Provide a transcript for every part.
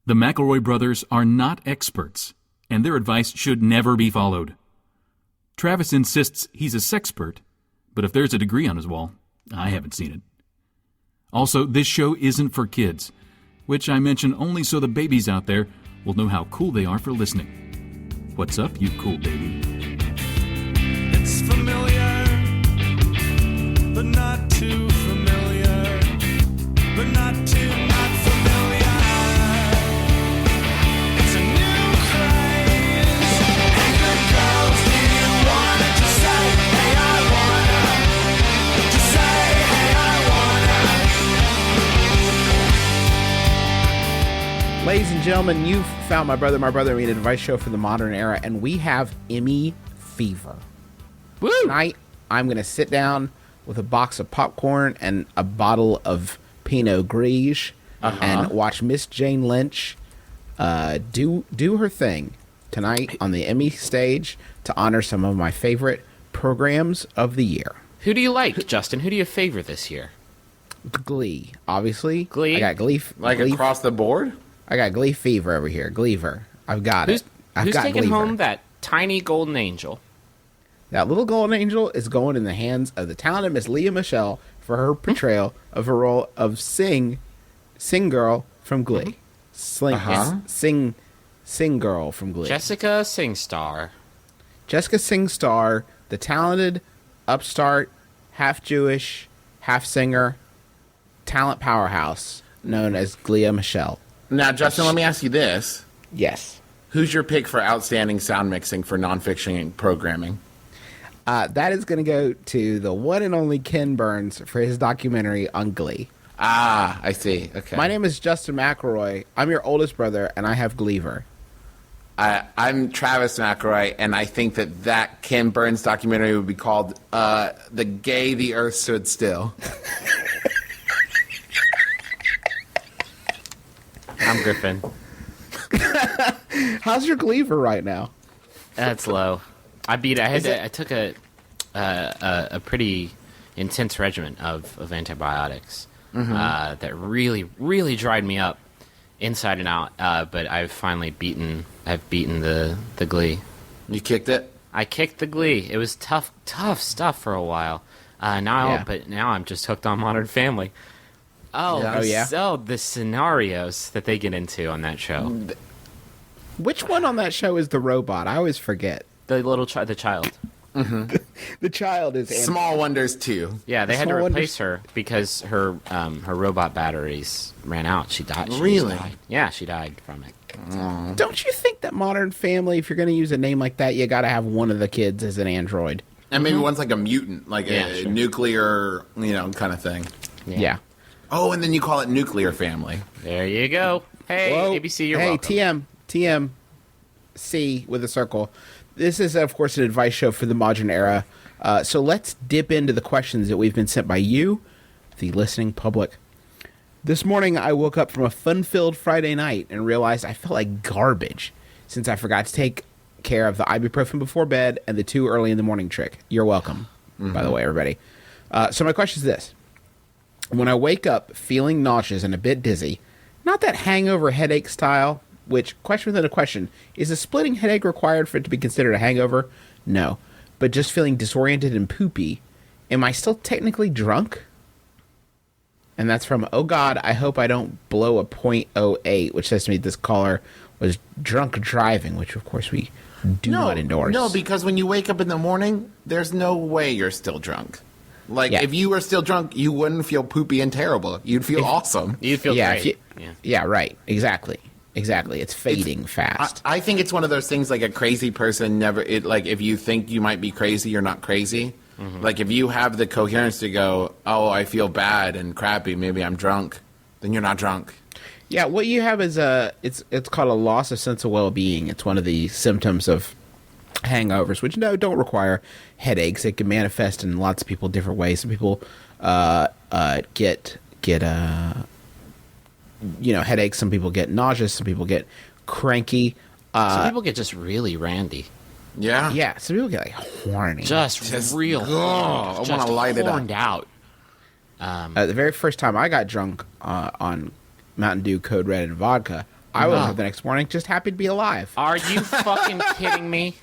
The McElroy brothers are not experts, and their advice should never be followed. Travis insists he's a sexpert, but if there's a degree on his wall, I haven't seen it. Also, this show isn't for kids, which I mention only so the babies out there will know how cool they are for listening. What's up, you cool baby? It's familiar, but not too familiar, but not too not familiar. It's a new craze. Hey, good girls, do you wanna just say, hey, I wanna? Just say, hey, I wanna. Ladies and gentlemen, you've found My Brother and Me, an advice show for the modern era, and we have Emmy fever. Woo! Tonight, I'm going to sit down with a box of popcorn and a bottle of Pinot Gris and watch Miss Jane Lynch do her thing tonight on the Emmy stage to honor some of my favorite programs of the year. Who do you like, Justin? Who do you favor this year? Glee, obviously. Glee? I got Glee. Glee, across the board? I got Glee fever over here. Gleever. I've got it. Who's got taking Gleever. home that tiny golden angel? That little golden angel is going in the hands of the talented Miss Leah Michele for her portrayal of her role of Sing Girl from Glee. Sing Girl from Glee. Jessica Singstar. Jessica Singstar, the talented, upstart, half Jewish, half singer, talent powerhouse known as Leah Michele. Now, Justin, let me ask you this. Yes. Who's your pick for outstanding sound mixing for nonfiction programming? That is going to go to the one and only Ken Burns for his documentary on Glee. Ah, I see. Okay. My name is Justin McElroy. I'm your oldest brother, and I have Gleever. I'm Travis McElroy, and I think that Ken Burns documentary would be called The Gay the Earth Stood Still. I'm Griffin. How's your Gleever right now? That's low. I took a pretty intense regimen of antibiotics that really dried me up inside and out. But I've finally beaten the Glee. You kicked it? I kicked the Glee. It was tough stuff for a while. But now I'm just hooked on Modern Family. So the scenarios that they get into on that show. Which one on that show is the robot? I always forget. The the child. Mm-hmm. The child is Small Wonders 2. Yeah, they had to replace her because her robot batteries ran out. She died. Really? Yeah, she died from it. Don't you think that Modern Family, if you're going to use a name like that, you got to have one of the kids as an android? And maybe one's like a mutant, like a nuclear, kind of thing. Yeah. Oh, and then you call it Nuclear Family. There you go. Hey, Whoa. ABC, you're welcome. TMC with a circle. This is, of course, an advice show for the modern era. So let's dip into the questions that we've been sent by you, the listening public. This morning, I woke up from a fun-filled Friday night and realized I felt like garbage since I forgot to take care of the ibuprofen before bed and the too early in the morning trick. You're welcome, by the way, everybody. So my question is this. When I wake up feeling nauseous and a bit dizzy, not that hangover headache style, which, question within a question, is a splitting headache required for it to be considered a hangover? No. But just feeling disoriented and poopy, am I still technically drunk? And that's from, oh God, I hope I don't blow a .08, which says to me this caller was drunk driving, which of course we do not endorse. No, because when you wake up in the morning, there's no way you're still drunk. If you were still drunk, you wouldn't feel poopy and terrible. You'd feel awesome. You'd feel great. Yeah, right. Exactly. It's fading fast. I think it's one of those things like a crazy person if you think you might be crazy, you're not crazy. Mm-hmm. Like if you have the coherence to go, oh, I feel bad and crappy, maybe I'm drunk, then you're not drunk. Yeah, what you have is it's called a loss of sense of well-being. It's one of the symptoms of hangovers, which don't require headaches. It can manifest in lots of people different ways. Some people get headaches. Some people get nauseous. Some people get cranky. Some people get just really randy. Yeah. Yeah. Some people get like horny. Just real. I want to light it up. Horned out. The very first time I got drunk on Mountain Dew Code Red and vodka, I woke up the next morning just happy to be alive. Are you fucking kidding me?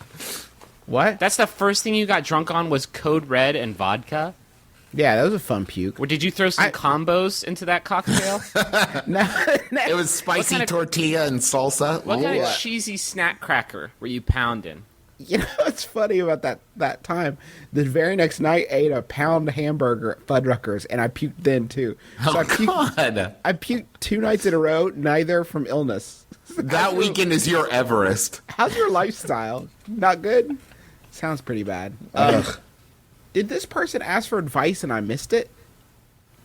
What? That's the first thing you got drunk on was Code Red and vodka? Yeah, that was a fun puke. Or did you throw some combos into that cocktail? No, It was spicy kind of- tortilla and salsa. What kind Ooh. of cheesy snack cracker were you pounding? you know what's funny about that time? The very next night, I ate a pound hamburger at Fuddruckers, and I puked then too. So God. I puked 2 nights in a row, neither from illness. That weekend is your Everest. How's your lifestyle? Not good? Sounds pretty bad. Did this person ask for advice and I missed it?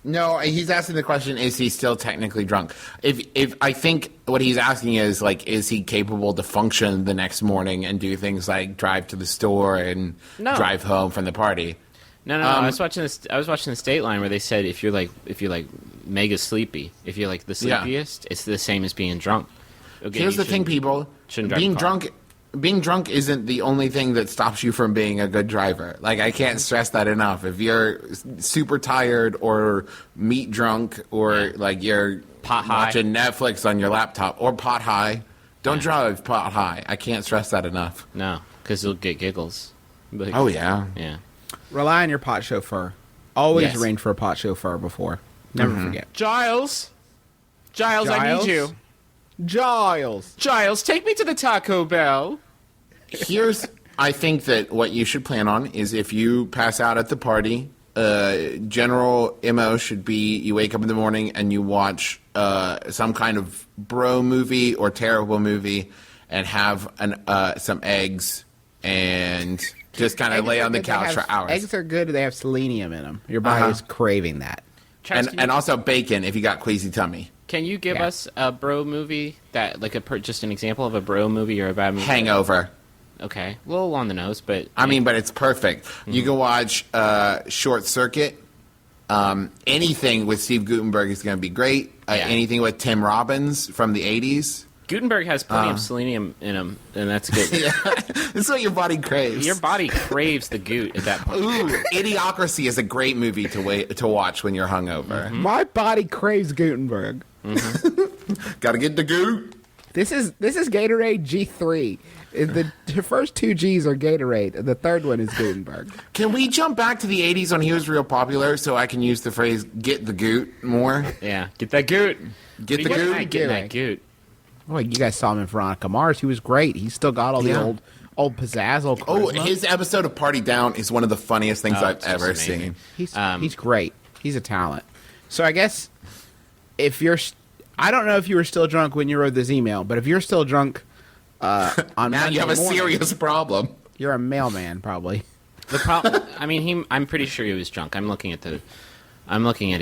No, he's asking the question: is he still technically drunk? If I think what he's asking is like, is he capable to function the next morning and do things like drive to the store and drive home from the party? No. I was watching this. I was watching the State Line where they said if you're like mega sleepy, if you're like the sleepiest, it's the same as being drunk. Okay, Here's the thing, people: shouldn't drive being a car. being drunk isn't the only thing that stops you from being a good driver. Like, I can't stress that enough. If you're super tired or meat drunk or like you're Pot high. watching Netflix on your laptop or pot high, don't drive pot high. I can't stress that enough. No, because you'll get giggles. Like, Oh yeah. yeah. Rely on your pot chauffeur. Always Yes. arrange for a pot chauffeur before. Never forget. Giles, I Giles? need you. Giles! Giles, take me to the Taco Bell. Here's, I think that what you should plan on is if you pass out at the party, general MO should be you wake up in the morning and you watch some kind of bro movie or terrible movie and have some eggs and just kind of Eggs lay are on the good. They couch have- for hours. Eggs are good. They have selenium in them. Your body is craving that. Travis, can you- And also bacon if you got queasy tummy. Can you give Yeah. us a bro movie that, like, just an example of a bro movie or a bad movie? Hangover. Okay, a little on the nose, but I mean, but it's perfect. You can watch Short Circuit. Anything with Steve Guttenberg is going to be great. Yeah. Anything with Tim Robbins from the 80s. Gutenberg has plenty of selenium in him, and that's good. This is what your body craves. Your body craves the goot at that point. Ooh, Idiocracy is a great movie to watch when you're hungover. My body craves Gutenberg. Got to get the goot. This is Gatorade G3. The first 2 G's are Gatorade. The third one is Gutenberg. Can we jump back to the 80s when he was real popular so I can use the phrase "get the goot" more? Yeah, get that goot. Get the What do you goot. mean, getting that goot. Oh, you guys saw him in Veronica Mars. He was great. He's still got all the Yeah. old pizzazz, old Oh, charisma. his episode of Party Down is one of the funniest things I've it's just ever amazing. seen. He's great. He's a talent. So I guess if you're, I don't know if you were still drunk when you wrote this email, but if you're still drunk on Now Monday you have a morning, serious problem. you're a mailman probably. The problem. I mean, I'm pretty sure he was drunk. I'm looking at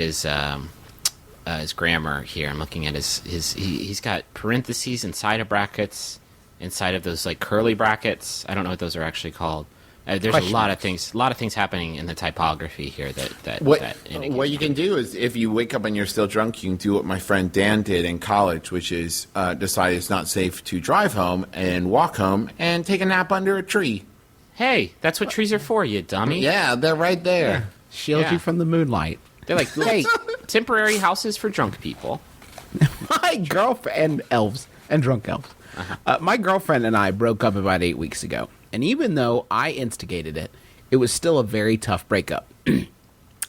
his grammar here. I'm looking at he's got parentheses inside of brackets, inside of those like curly brackets. I don't know what those are actually called. There's Question a lot marks. of things happening in the typography here that What indicate what you can do is if you wake up and you're still drunk, you can do what my friend Dan did in college, which is decide it's not safe to drive home and walk home and take a nap under a tree. Hey, that's what trees are for, you dummy. Yeah, they're right there. Shield Yeah. you from the moonlight. They're like temporary houses for drunk people. My girlfriend and elves and drunk elves. My girlfriend and I broke up about 8 weeks ago, and even though I instigated it, it was still a very tough breakup.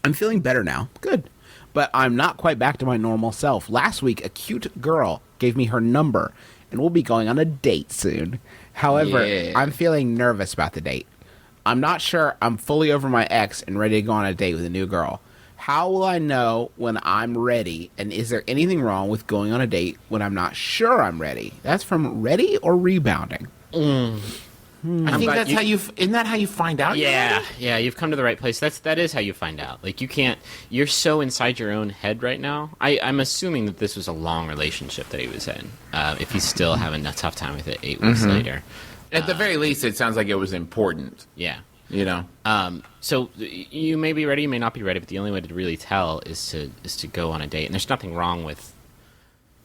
I'm feeling better now, good, but I'm not quite back to my normal self. Last week, a cute girl gave me her number, and we'll be going on a date soon. However, Yeah. I'm feeling nervous about the date. I'm not sure I'm fully over my ex and ready to go on a date with a new girl. How will I know when I'm ready? And is there anything wrong with going on a date when I'm not sure I'm ready? That's from ready or rebounding. I think glad that's you- how you. Isn't that how you find out? you're Yeah, ready? yeah, you've come to the right place. That is how you find out. Like you're so inside your own head right now. I'm assuming that this was a long relationship that he was in. If he's still having a tough time with it 8 weeks later, At the very least, it sounds like it was important. yeah. You know. So you may be ready, you may not be ready, but the only way to really tell is to go on a date, and there's nothing wrong with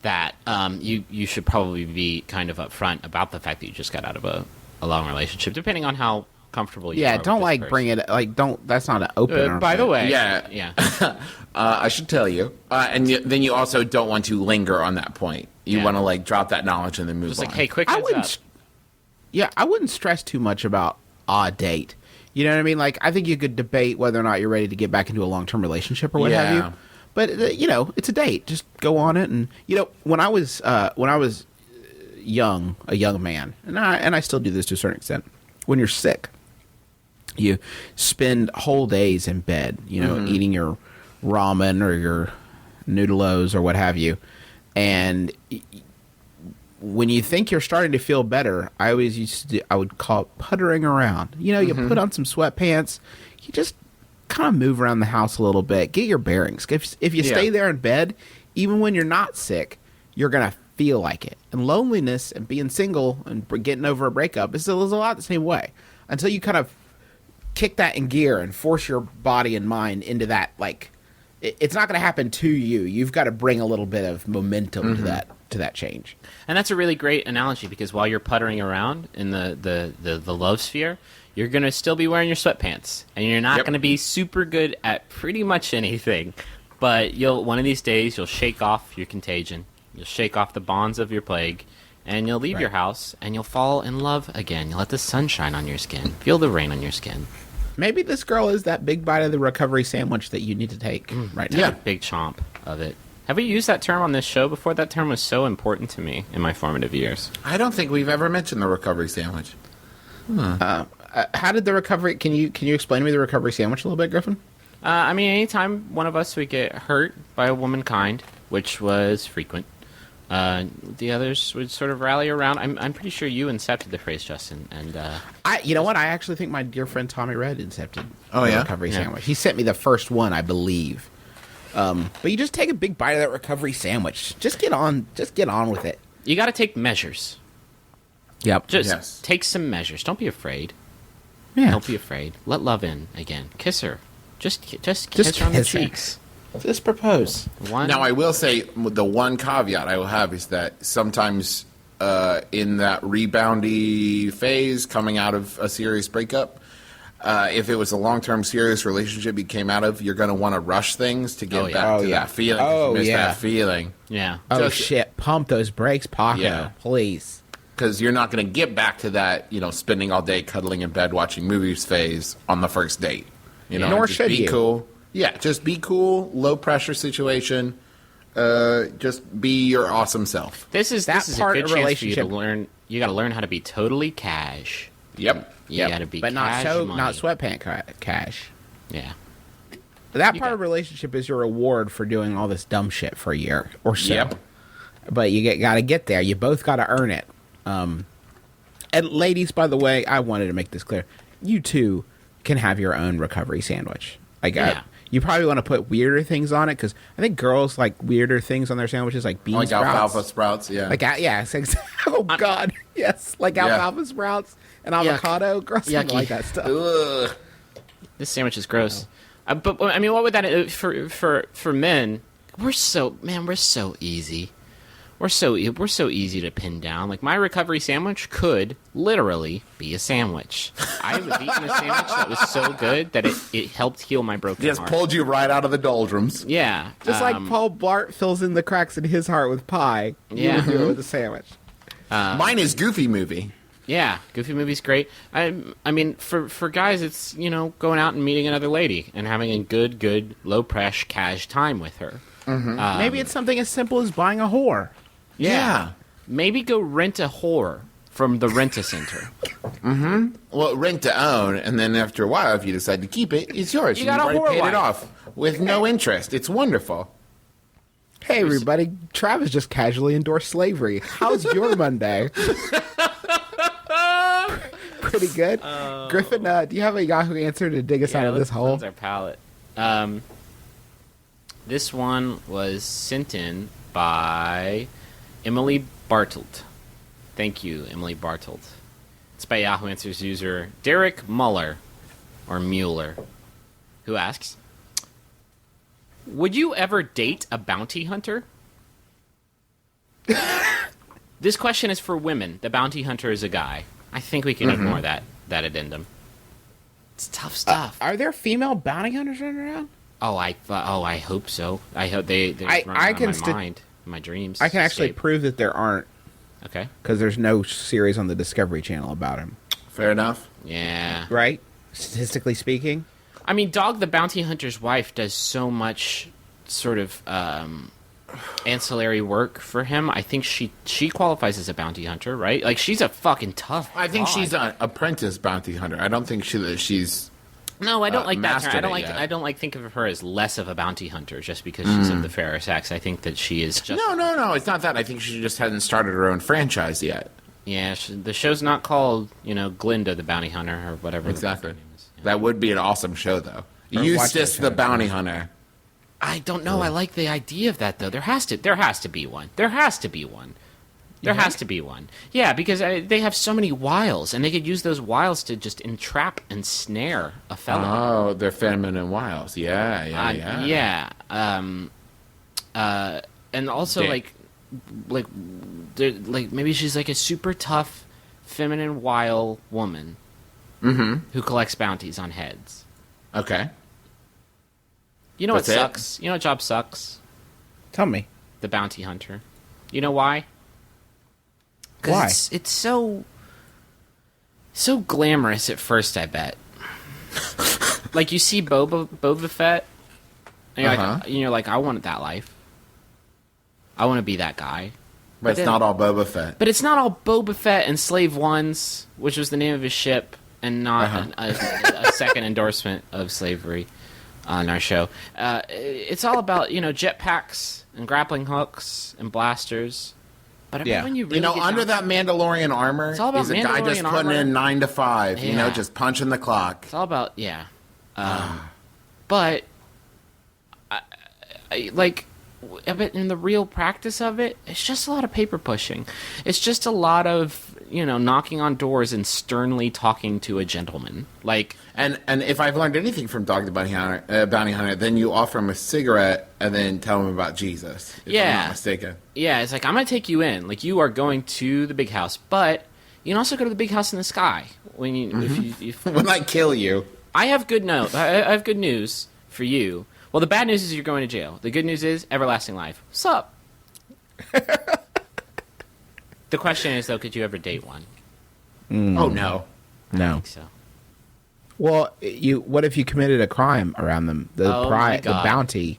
that. You should probably be kind of upfront about the fact that you just got out of a long relationship, depending on how comfortable you are. Yeah, with don't this like person. bring it. Like don't. That's not an opener. By the way, Yeah. yeah. I should tell you. Then you also don't want to linger on that point. You Yeah. want to like drop that knowledge and then move Just on. like, hey, quick I heads wouldn't. up. Yeah, I wouldn't stress too much about a date. You know what I mean? Like, I think you could debate whether or not you're ready to get back into a long-term relationship or what have Yeah. you. But it's a date. Just go on it. And when I was young, a young man, and I still do this to a certain extent. When you're sick, you spend whole days in bed. Eating your ramen or your noodles or what have you, and when you think you're starting to feel better, I would call it puttering around. You put on some sweatpants, you just kind of move around the house a little bit, get your bearings. If you stay there in bed, even when you're not sick, you're going to feel like it. And loneliness and being single and getting over a breakup is a lot the same way. Until you kind of kick that in gear and force your body and mind into that, like, it's not going to happen to you. You've got to bring a little bit of momentum to that change. And that's a really great analogy because while you're puttering around in the love sphere, you're going to still be wearing your sweatpants. And you're not going to be super good at pretty much anything. But one of these days, you'll shake off your contagion. You'll shake off the bonds of your plague. And you'll leave your house and you'll fall in love again. You'll let the sun shine on your skin. Feel the rain on your skin. Maybe this girl is that big bite of the recovery sandwich that you need to take right now. Take a big chomp of it. Have we used that term on this show before? That term was so important to me in my formative years. I don't think we've ever mentioned the recovery sandwich. How did the recovery? Can you explain to me the recovery sandwich a little bit, Griffin? Anytime one of us would get hurt by a womankind, which was frequent, the others would sort of rally around. I'm pretty sure you incepted the phrase, Justin. And You know what? I actually think my dear friend Tommy Red incepted Oh, the yeah? recovery sandwich. He sent me the first one, I believe. But you just take a big bite of that recovery sandwich. Just get on with it. you got to take measures. Yep. Just Yes. take some measures. Don't be afraid. Yeah. Don't be afraid. Let love in again. Kiss her. Just kiss Just her on the kiss her. cheeks. Just propose. One. Now, I will say the one caveat I will have is that sometimes in that reboundy phase coming out of a serious breakup, if it was a long-term serious relationship you came out of, you're going to want to rush things to get Oh, yeah. back Oh, to yeah. that feeling. 'Cause you miss that feeling. Yeah. Oh Just- shit! Pump those brakes, Paco. Yeah. Please. Because you're not going to get back to that, spending all day cuddling in bed watching movies phase on the first date. Nor just should be you. cool. Yeah, just be cool, low pressure situation. Just be your awesome self. This is That a part good of chance for you to relationship- learn. You got to learn how to be totally cash. Yep. You Yep. got to be but not cash so money. not sweatpant cash. Yeah. That You part got- of relationship is your reward for doing all this dumb shit for a year or so. Yep. But you got to get there. You both got to earn it. And ladies, by the way, I wanted to make this clear. You too can have your own recovery sandwich. Yeah. You probably want to put weirder things on it because I think girls like weirder things on their sandwiches, like bean Like sprouts. alfalfa sprouts, yeah. Oh God, yes, like alfalfa sprouts and avocado. Girls seem to Yucky. like that stuff. Ugh. This sandwich is gross. But I mean, what would that for men? We're so easy. We're so easy to pin down. Like my recovery sandwich could literally be a sandwich. I have eaten a sandwich that was so good that it helped heal my broken Just heart. pulled you right out of the doldrums. Yeah, Just like Paul Blart fills in the cracks in his heart with pie, you Yeah. would do it with a sandwich. Mine is Goofy Movie. Yeah, Goofy Movie's great. I mean, for guys, it's going out and meeting another lady and having a good low pressure cash time with her. Maybe it's something as simple as buying a whore. Yeah. Maybe go rent a whore from the rent-a-center. Well, rent to own, and then after a while, if you decide to keep it, it's yours. You got You've a already whore paid wife. it off with no interest. It's wonderful. Hey, everybody. Travis just casually endorsed slavery. How's your Monday? Pretty good. Griffin, do you have a Yahoo answer to dig us out of this hole? That's our palette. This one was sent in by Emily Bartelt. Thank you, Emily Bartelt. It's by Yahoo Answers user Derek Muller, or Mueller, who asks, would you ever date a bounty hunter? This question is for women. The bounty hunter is a guy. I think we can ignore that addendum. It's tough stuff. Are there female bounty hunters running around? I hope so. I hope they I run out can of my mind. in my dreams. I can actually escape. prove that there aren't, Okay. because there's no series on the Discovery Channel about him. Fair enough. Yeah. Right? Statistically speaking. I mean, Dog the Bounty Hunter's wife does so much sort of ancillary work for him. I think she qualifies as a bounty hunter, right? Like, she's a fucking tough. I think dog. she's an apprentice bounty hunter. I don't think she's. No, I don't like that term. mastered it I yet. don't like think of her as less of a bounty hunter just because she's of the fairer sex. I think that she is just No. It's not that. I think she just hasn't started her own franchise yet. Yeah, the show's not called, Glinda the Bounty Hunter or whatever. Exactly. the name is. Yeah. That would be an awesome show, though. Or Eustace watch that the show. bounty hunter. I don't know. I like the idea of that though. There has to be one. There has to be one. There has to be one. Yeah, because they have so many wiles, and they could use those wiles to just entrap and snare a fellow. Oh, they're feminine wiles. Yeah. Yeah. And also Yeah. like maybe she's like a super tough, feminine, wile woman who collects bounties on heads. Okay. You know That's what it? sucks? You know what job sucks? Tell me. The bounty hunter. You know why? 'Cause Why? It's so glamorous at first, I bet. Like you see Boba Fett, and you're like, I want that life. I want to be that guy. But it's then- not all Boba Fett. But it's not all Boba Fett and Slave Ones, which was the name of his ship, and not a second endorsement of slavery on our show. It's all about jetpacks and grappling hooks and blasters. But I bet Yeah. when you really get Under down that Mandalorian armor, It's all about he's a guy just Mandalorian putting armor. in 9 to 5. Yeah. Just punching the clock. It's all about but I bet in the real practice of it, it's just a lot of paper pushing. It's just a lot of knocking on doors and sternly talking to a gentleman. Like, And if I've learned anything from Dog the Bounty Hunter, then you offer him a cigarette and then tell him about Jesus. If I'm Yeah. not mistaken. yeah, it's like I'm gonna take you in. Like you are going to the big house, but you can also go to the big house in the sky when if When I kill you. I have good news for you. Well, the bad news is you're going to jail. The good news is everlasting life. What's up? The question is, though, could you ever date one? Oh, no. No. So Well, what if you committed a crime around them? The Oh my the God. bounty.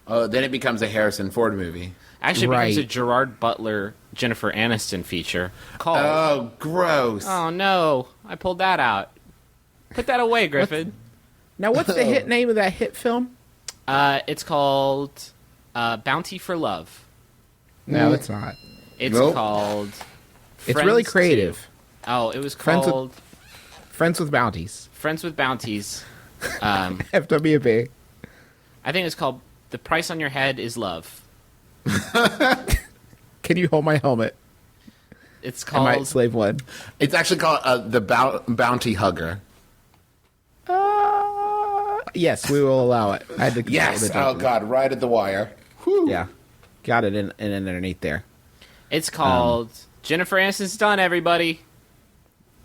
Oh, then it becomes a Harrison Ford movie. actually, it becomes a Right. Gerard Butler, Jennifer Aniston feature called. Oh, gross. Oh no! I pulled that out. Put that away, Griffin. Now, what's the hit name of that hit film? It's called Bounty for Love. No, it's not. It's Nope. called. It's really Friends creative. 2. Oh, it was Friends with- called Friends with Bounties. Friends with Bounties. I FWB. think it's called The Price on Your Head is Love. Can you hold my helmet? It's I might called. slave one. It's actually called the Bounty Hugger. Yes, we will allow it. I had to Yes. the Oh, document. God. Right at the wire. Whew. Yeah, got it in underneath there. It's called Jennifer Aniston's done. Everybody,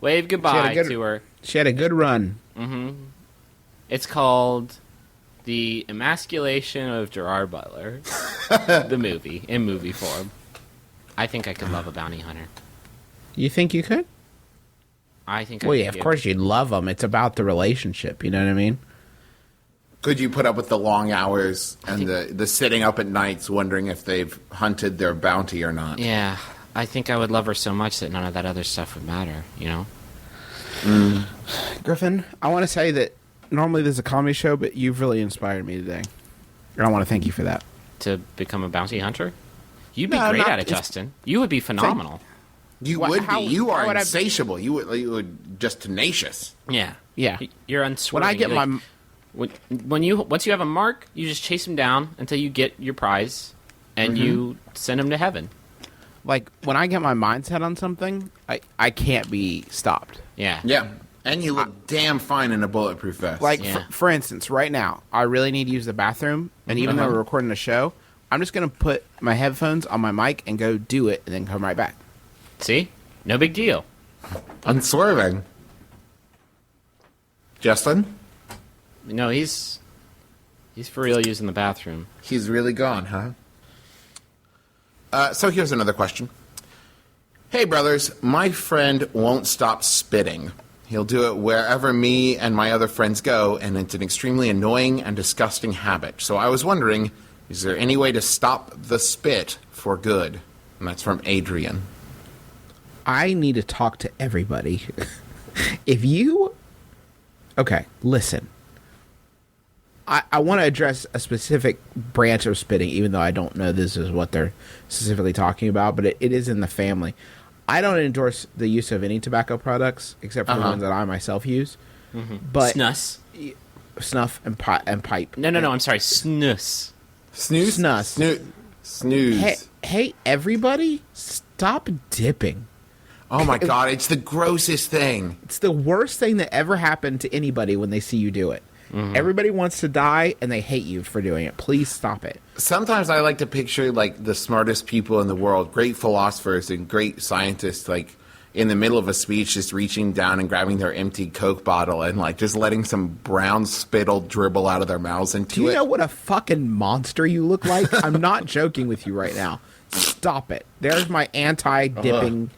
wave goodbye good- to her. She had a good run. It's called The Emasculation of Gerard Butler, the movie in movie form. I think I could love a bounty hunter. You think you could? I think. Well, I yeah, could of give- course you'd love them. It's about the relationship. You know what I mean? Could you put up with the long hours and the sitting up at nights wondering if they've hunted their bounty or not? Yeah, I think I would love her so much that none of that other stuff would matter. Griffin, I want to say that normally this is a comedy show, but you've really inspired me today. And I want to thank you for that. To become a bounty hunter, you'd be No, great not- at it, it's- Justin. You would be phenomenal. You What- would how- be. You how are would I- insatiable. You would just tenacious. Yeah, Yeah. You're When unswerving. I get You're like- my once you have a mark, you just chase him down until you get your prize, and you send him to heaven. when I get my mindset on something, I can't be stopped. Yeah. Yeah. And you look damn fine in a bulletproof vest. Yeah. For instance, right now, I really need to use the bathroom, and even though we're recording a show, I'm just going to put my headphones on my mic and go do it, and then come right back. See, no big deal. unswerving. Justin? No, he's for real using the bathroom. He's really gone, huh? So here's another question. Hey, brothers, my friend won't stop spitting. He'll do it wherever me and my other friends go, and it's an extremely annoying and disgusting habit. So I was wondering, is there any way to stop the spit for good? And that's from Adrian. I need to talk to everybody. If you... Okay, listen. I want to address a specific branch of spitting, even though I don't know this is what they're specifically talking about, but it is in the family. I don't endorse the use of any tobacco products, except for the ones that I myself use. But snuff and pipe. No, I'm sorry. Snus. Snooze? Snus. Snooze. Hey, everybody, stop dipping. Oh my god, it's the grossest thing. It's the worst thing that ever happened to anybody when they see you do it. Everybody wants to die, and they hate you for doing it. Please stop it. Sometimes I like to picture, like, the smartest people in the world, great philosophers and great scientists, like, in the middle of a speech, just reaching down and grabbing their empty Coke bottle and, like, just letting some brown spittle dribble out of their mouths into Do you it. know what a fucking monster you look like? I'm not joking with you right now. Stop it. There's my anti-dipping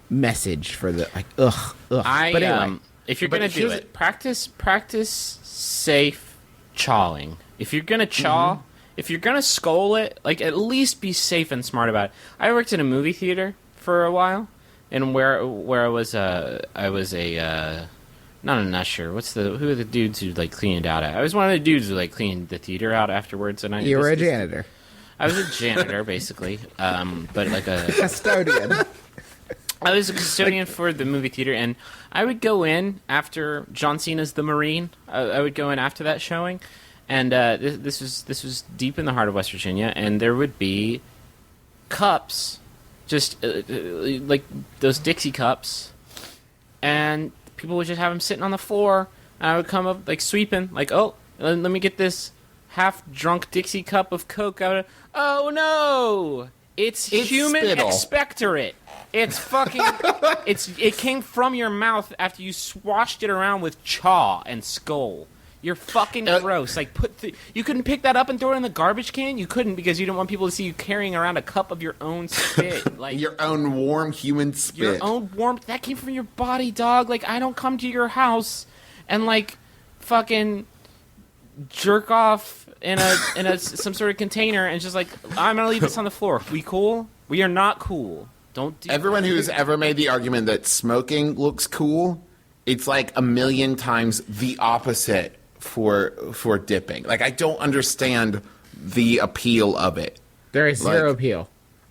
message for the, like, ugh. But anyway. If you're gonna do it, practice safe chawing. If you're gonna chaw, if you're gonna skull it, like, at least be safe and smart about it. I worked in a movie theater for a while, and where I was not an usher. Who are the dudes who, like, cleaned out? I was one of the dudes who, like, cleaned the theater out afterwards. And You were a janitor. I was a janitor, basically, but like a Custodian. I was a custodian for the movie theater, and I would go in after John Cena's The Marine. I would go in after that showing, and this was deep in the heart of West Virginia, and there would be cups, just like those Dixie cups, and people would just have them sitting on the floor, and I would come up, like, sweeping, like, oh, let me get this half-drunk Dixie cup of Coke out of... Oh, no! It's human spittle. expectorate. It's fucking... It came from your mouth after you swashed it around with chaw and skull. You're fucking gross. Like, you couldn't pick that up and throw it in the garbage can? You couldn't, because you didn't want people to see you carrying around a cup of your own spit. Like, Your own warm human spit. your own warmth. That came from your body, dog. Like, I don't come to your house and, like, fucking jerk off in a some sort of container and just, like, I'm gonna leave this on the floor. We cool? We are not cool. Don't do Everyone who's ever made the argument that smoking looks cool, it's like a million times the opposite for dipping. Like, I don't understand the appeal of it. There is zero Like- appeal.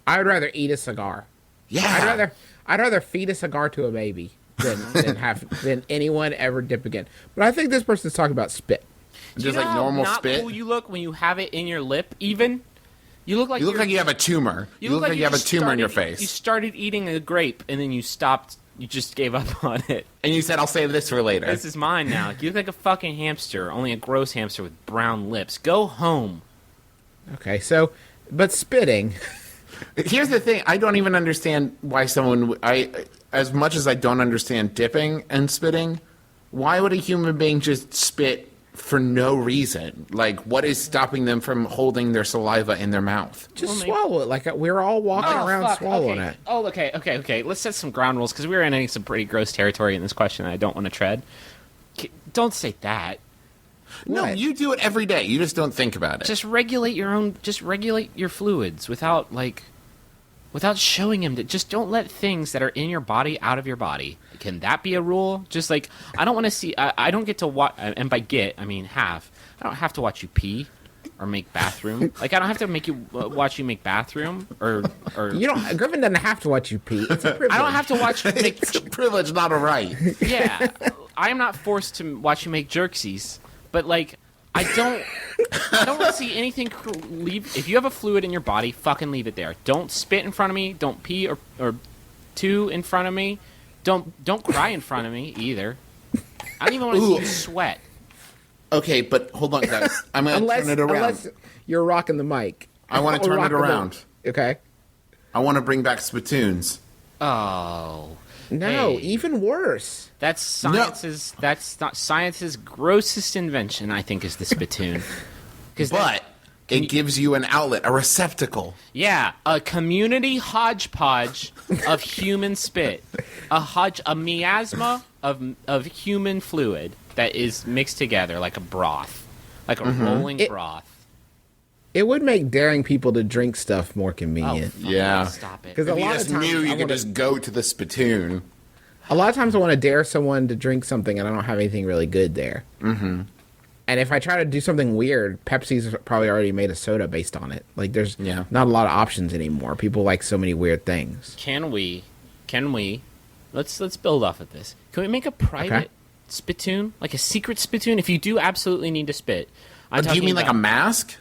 I would rather eat a cigar. Yeah. I'd rather feed a cigar to a baby than anyone ever dip again. But I think this person's talking about spit. Do Just you know like how normal not spit. cool you look when you have it in your lip, even? You look like You look like you have a tumor. You look like you have a just tumor in your started- face. You started eating a grape, and then you stopped. You just gave up on it. And you said, I'll save this for later. This is mine now. You look like a fucking hamster, only a gross hamster with brown lips. Go home. Okay, so, but spitting. Here's the thing. I don't even understand why someone... as much as I don't understand dipping and spitting, why would a human being just spit for no reason? Like, what is stopping them from holding their saliva in their mouth? Just Well, maybe- swallow it. Like, we're all walking around fuck. swallowing okay. it. Oh, okay. Let's set some ground rules, because we're entering some pretty gross territory in this question that I don't want to tread. Don't say that. No, What? you do it every day. You just don't think about it. Just regulate your fluids without showing him. Just don't let things that are in your body out of your body. Can that be a rule? Just, like, I don't want to see. I don't get to watch, and by get I mean have. I don't have to watch you pee or make bathroom. Like, I don't have to make you watch you make bathroom or. You don't. Griffin doesn't have to watch you pee. It's a privilege. I don't have to watch you make. It's a privilege, not a right. Yeah, I am not forced to watch you make jerksies, but, like, I don't want to see anything. Leave if you have a fluid in your body, fucking leave it there. Don't spit in front of me. Don't pee or two in front of me. Don't cry in front of me either. I don't even want to see you sweat. Okay, but hold on, guys. I'm going to turn it around. Unless you're rocking the mic. I want to Or turn it rocking the- around. Okay. I want to bring back spittoons. Oh, No, Hey. even worse. that's science's. That's not science's grossest invention. I think is the spittoon. 'Cause But It gives you an outlet, a receptacle. Yeah, a community hodgepodge of human spit, a miasma of human fluid that is mixed together like a broth, like a rolling broth. It would make daring people to drink stuff more convenient. Yeah. Stop it. Because If you just knew you could just go to the spittoon. A lot of times I want to dare someone to drink something and I don't have anything really good there. Mm-hmm. And if I try to do something weird, Pepsi's probably already made a soda based on it. Like, there's not a lot of options anymore. People like so many weird things. Can we? Let's build off of this. Can we make a private spittoon, like a secret spittoon? If you do absolutely need to spit, Do you mean like a mask?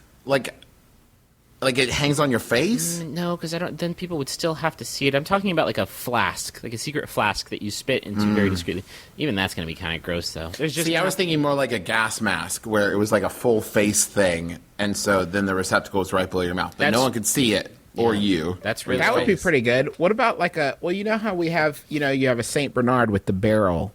Like it hangs on your face? No, because then people would still have to see it. I'm talking about like a flask, like a secret flask that you spit into very discreetly. Even that's going to be kind of gross, though. There's just I was thinking more like a gas mask, where it was like a full face thing, and so then the receptacle was right below your mouth, but no one could see it or you. That's really That would be pretty good. What about like you know how we have, you have a Saint Bernard with the barrel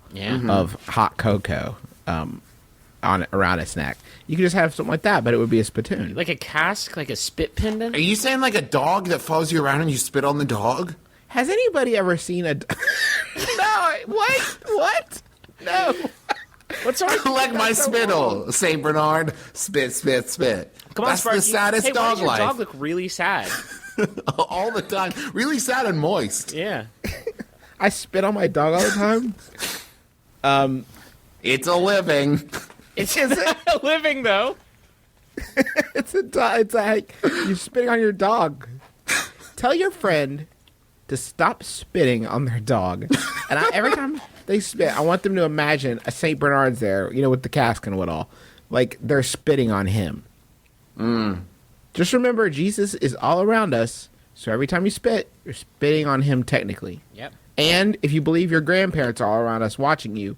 of hot cocoa around its neck. You could just have something like that, but it would be a spittoon. like a cask, like a spit pendant. Are you saying like a dog that follows you around and you spit on the dog? Has anybody ever seen a... No, what? No. What's wrong? Like my spittle, Saint Bernard, spit, spit, spit. Come on, That's Sparky. the saddest Hey, why dog does your life. dog look really sad? All the time. Really sad and moist. Yeah. I spit on my dog all the time. It's a living. It's a living, though. It's like you're spitting on your dog. Tell your friend to stop spitting on their dog. And every time they spit, I want them to imagine a St. Bernard's there, with the cask and what all. Like they're spitting on him. Just remember, Jesus is all around us. So every time you spit, you're spitting on him technically. Yep. And if you believe your grandparents are all around us watching you,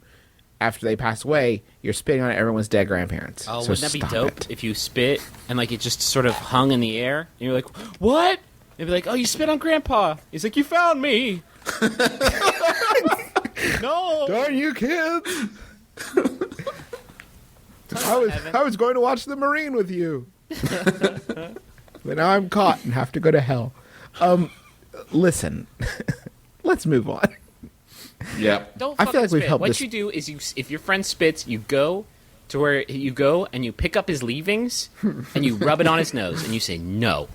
after they pass away, you're spitting on everyone's dead grandparents. Oh, So wouldn't that be stop dope it. if you spit and like it just sort of hung in the air and you're like, what? They'd be like, oh, you spit on Grandpa. He's like, you found me. No. Darn you, kids! I was going to watch The Marine with you. But now I'm caught and have to go to hell. Listen. Let's move on. Yep. Don't I fucking feel like we've spit. helped What this- you do is if your friend spits, you go to where you go and you pick up his leavings and you rub it on his nose and you say no.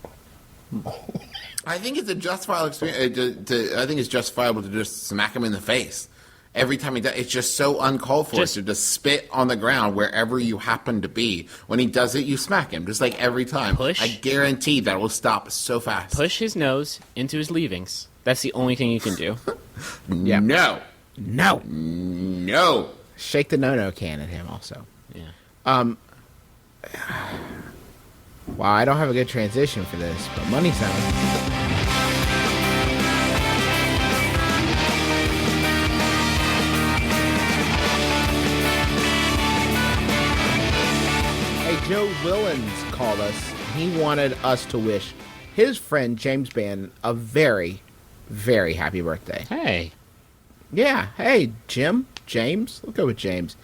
I think it's a justifiable experience. I think it's justifiable to just smack him in the face. Every time he does, it's just so uncalled for to just spit on the ground wherever you happen to be. When he does it, you smack him, just like every time. Push. I guarantee that will stop so fast. Push his nose into his leavings. That's the only thing you can do. Yeah. No. No. No. Shake the no-no can at him also. Yeah. Wow, I don't have a good transition for this, but money sounds. Hey, Joe Willens called us. He wanted us to wish his friend James Bann a very, very happy birthday. Hey. Yeah. Hey, James. We'll go with James.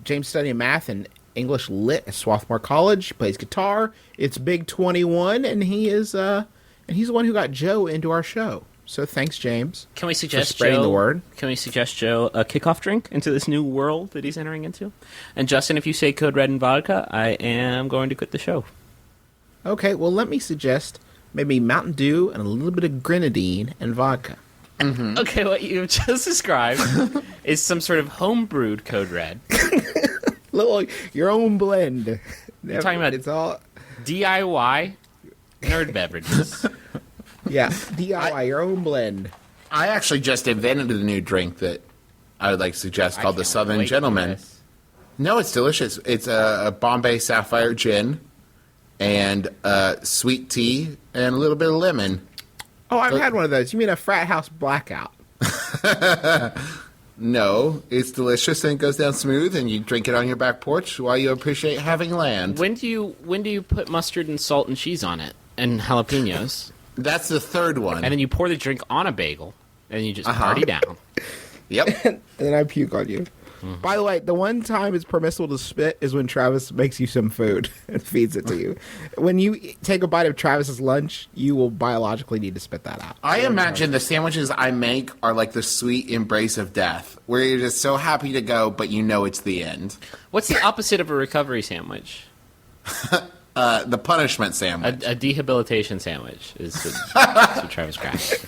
James studying math and English lit at Swarthmore College. Plays guitar. It's Big 21, and he's the one who got Joe into our show. So thanks, James. Can we suggest spreading Joe, the word. Can we suggest Joe a kickoff drink into this new world that he's entering into? And Justin, if you say code red and vodka, I am going to quit the show. Okay, well, let me suggest maybe Mountain Dew and a little bit of grenadine and vodka. Okay, what you've just described is some sort of home-brewed code red. Little your own blend. You're talking about it's all DIY nerd beverages. yeah DIY your own blend. I actually just invented a new drink that I would like to suggest called the can't Southern wait for Gentleman. this. No, it's delicious. It's a Bombay Sapphire gin and sweet tea and a little bit of lemon. Oh, I've had one of those. You mean a frat house blackout? No, it's delicious and it goes down smooth, and you drink it on your back porch while you appreciate having land. When do you put mustard and salt and cheese on it and jalapenos? That's the third one. And then you pour the drink on a bagel and you just party down. Yep. And then I puke on you. By the way, the one time it's permissible to spit is when Travis makes you some food and feeds it to you. When you take a bite of Travis's lunch, you will biologically need to spit that out. I imagine the sandwiches I make are like the sweet embrace of death, where you're just so happy to go, but you know it's the end. What's the opposite of a recovery sandwich? The punishment sandwich. A dehabilitation sandwich is what Travis Kraft.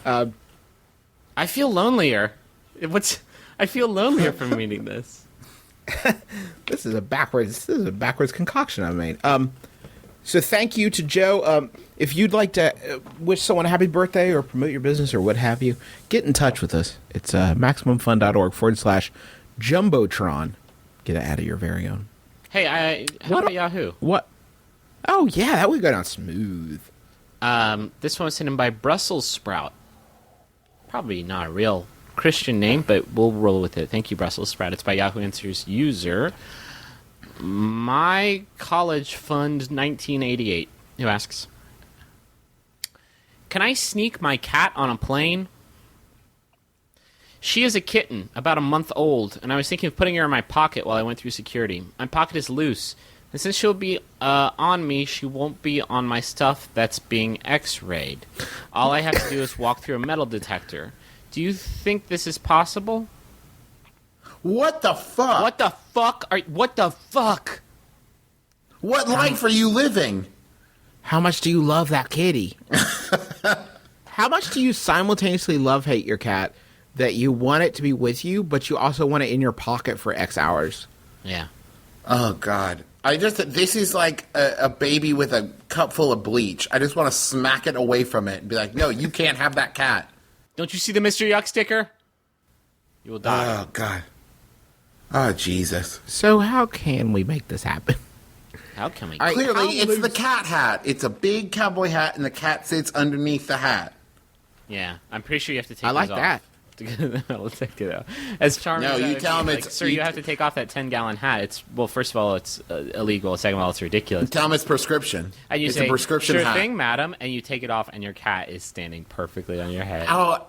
I feel lonelier. I feel lonelier from reading this. This is a backwards concoction I made. So thank you to Joe. If you'd like to wish someone a happy birthday or promote your business or what have you, get in touch with us. It's MaximumFun.org/Jumbotron. Get it out of your very own. Hey, how about Yahoo? What? Oh, yeah, that would go down smooth. This one was sent in by Brussels Sprout. Probably not a real Christian name, but we'll roll with it. Thank you, Brussels Sprout. It's by Yahoo Answers user My College Fund 1988, who asks, can I sneak my cat on a plane? She is a kitten, about a month old, and I was thinking of putting her in my pocket while I went through security. My pocket is loose, and since she'll be on me, she won't be on my stuff that's being x-rayed. All I have to do is walk through a metal detector. Do you think this is possible? What the fuck? What the fuck? What the fuck? What life are you living? How much do you love that kitty? How much do you simultaneously love-hate your cat that you want it to be with you, but you also want it in your pocket for X hours? Yeah. Oh, God. This is like a baby with a cup full of bleach. I just want to smack it away from it and be like, no, you can't have that cat. Don't you see the Mr. Yuck sticker? You will die. Oh, God. Oh, Jesus. So how can we make this happen? How can we? Clearly, it's the cat hat. It's a big cowboy hat, and the cat sits underneath the hat. Yeah, I'm pretty sure you have to take I like those off that. to get the metal detector, though. As charming No, as that you would tell be, him like, it's- sir, you have to take off that 10-gallon hat. Well, first of all, it's illegal. Second of all, it's ridiculous. Tell him it's prescription. And you it's say, a prescription sure hat. thing, madam, and you take it off, and your cat is standing perfectly on your head. Oh.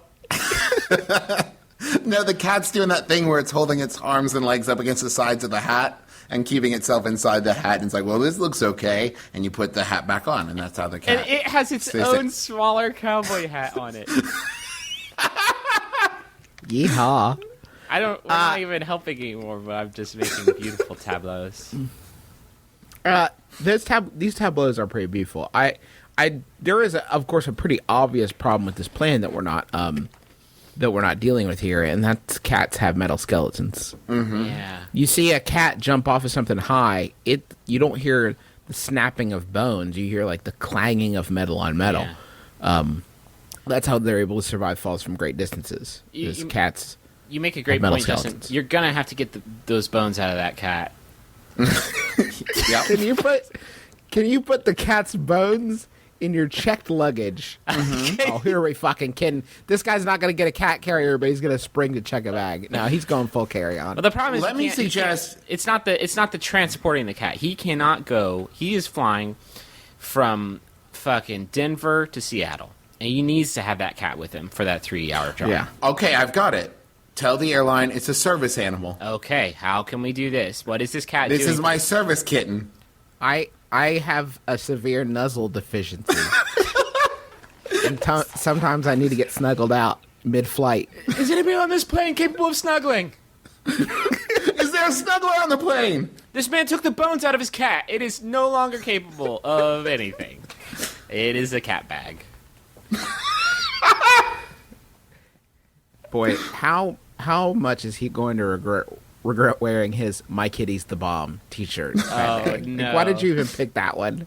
No, the cat's doing that thing where it's holding its arms and legs up against the sides of the hat and keeping itself inside the hat. And it's like, well, this looks okay. And you put the hat back on, and that's how the cat... And it has its stays own there. smaller cowboy hat on it. Yeehaw. We're not even helping anymore, but I'm just making beautiful tableaus. These tableaus are pretty beautiful. There is, of course, a pretty obvious problem with this plan that we're not dealing with here, and that's cats have metal skeletons. Mm-hmm. Yeah. You see a cat jump off of something high, you don't hear the snapping of bones. You hear like the clanging of metal on metal. Yeah. That's how they're able to survive falls from great distances. These cats. You make a great metal point, Justin. skeletons. You're gonna have to get those bones out of that cat. Yep. Can you put the cat's bones in your checked luggage? Mm-hmm. Oh, here we fucking kidding. This guy's not going to get a cat carrier, but he's going to spring to check a bag. No, he's going full carry on. But the problem is, Let me suggest... it's not the transporting the cat. He cannot go. He is flying from fucking Denver to Seattle, and he needs to have that cat with him for that 3-hour drive. Yeah. Okay, I've got it. Tell the airline it's a service animal. Okay, how can we do this? What is this cat doing? This is my service kitten. I have a severe nuzzle deficiency. And sometimes I need to get snuggled out mid-flight. Is anybody on this plane capable of snuggling? Is there a snuggler on the plane? This man took the bones out of his cat. It is no longer capable of anything. It is a cat bag. Boy, how much is he going to regret wearing his "My Kitty's the Bomb" T-shirt? Oh, no. Why did you even pick that one?